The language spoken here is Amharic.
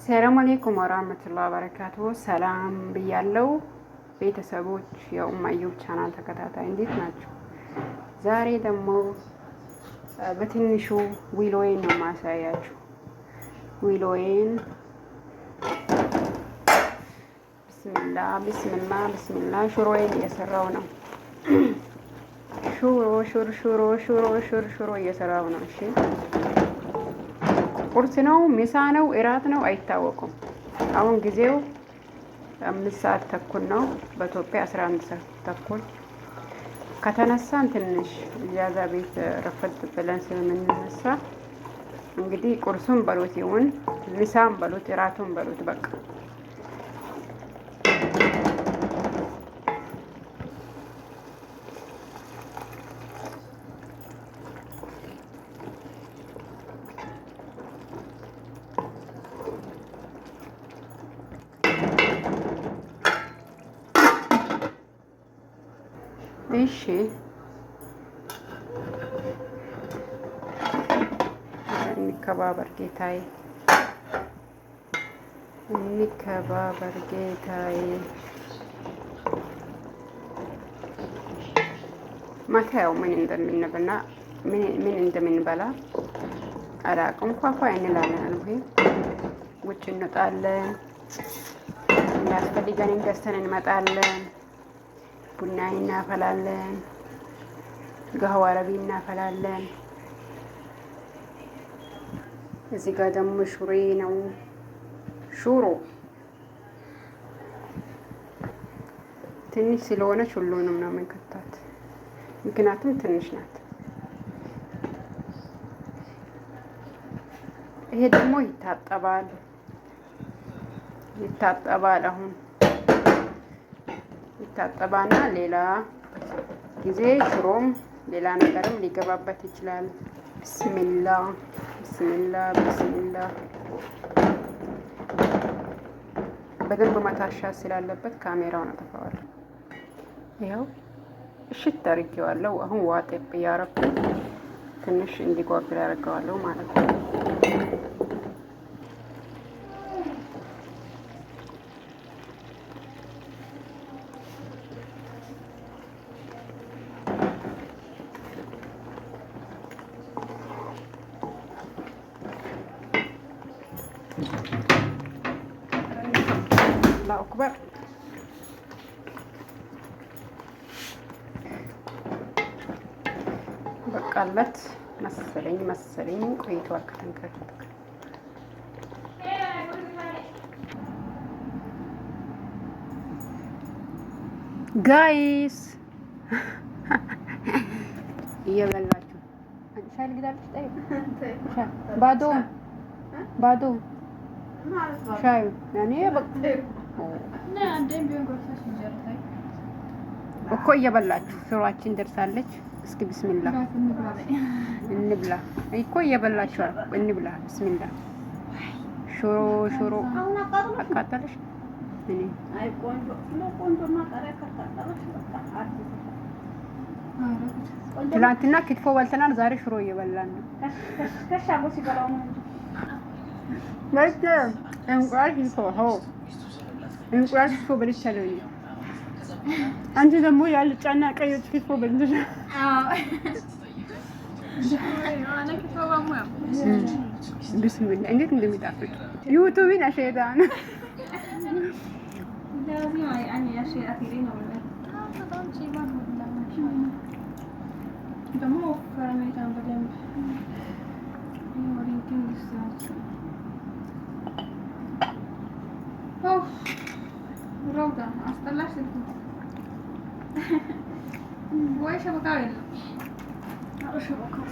ሰላም አለይኩም ወራህመቱላሂ ወበረካቱ። ሰላም ብያለው ቤተሰቦች፣ የኡማየሁ ቻናል ተከታታይ እንዴት ናቸው? ዛሬ ደግሞ በትንሹ ዊሎዬን ነው ማሳያችሁ። ዊሎዬን ቢስሚላ ሽሮዬን እየሰራው ነው። ሽሮ እየሰራው ነው። እሺ ቁርስ ነው፣ ምሳ ነው፣ እራት ነው አይታወቁም። አሁን ጊዜው 5 ሰዓት ተኩል ነው፣ በኢትዮጵያ 11 ሰዓት ተኩል። ከተነሳን ትንሽ እጃዛ ቤት ረፈድ ብለን ስለምንነሳ እንግዲህ ቁርሱን በሉት ይሁን ምሳም በሉት እራቱን በሉት በቃ እሺ እንከባበር ጌታዬ፣ እንከባበር ጌታዬ። ማታ ያው ምን እንደምንበላ አላውቅም። ፏፏ እንላለን ወይ ውጭ እንወጣለን፣ እንዳስፈልገን ገዝተን እንመጣለን። ቡና እናፈላለን፣ ገህዋ አረቢ እናፈላለን። እዚህ ጋር ደግሞ ሹሬ ነው። ሹሮ ትንሽ ስለሆነች ሁሉንም ነው የምንከታት፣ ምክንያቱም ትንሽ ናት። ይሄ ደግሞ ይታጠባል አሁን ይታጠባና ሌላ ጊዜ ሽሮም ሌላ ነገርም ሊገባበት ይችላል። ቢስሚላ በደንብ መታሻት ስላለበት ካሜራውን አጠፋዋለሁ። ይኸው እሽት አድርጌዋለሁ። አሁን ዋጤፕ እያረኩ ትንሽ እንዲጓጉል ያደርገዋለሁ ማለት ነው። አላሁ አክበር። በቃለት መሰለኝ ቆይቷል ከተንከረከረ። ጋይስ እየበላችሁ ሻይ ልግዛልሽ? ባዶ ሻይ ያኔ እኮ እየበላችሁ ሽሮአችን ደርሳለች። እስኪ ቢስሚላ እንብላ እኮ እየበላችሁ እንብላ። ቢስሚላ ሽሮ አቃጠለሽ። እኔ ትላንትና ክትፎ በልተናል፣ ዛሬ ሽሮ እየበላን ነው። እንቁላል ክትፎ በልቻለሁ። አንቺ ደግሞ ያልጫና ቀይ ክትፎ በልተሻል። ቢስሚላ እንዴት እንደሚጣፍጥ ዩቱብን አሸይጣን روضة أصطلعش وإيش أبغى أقول؟ شبكة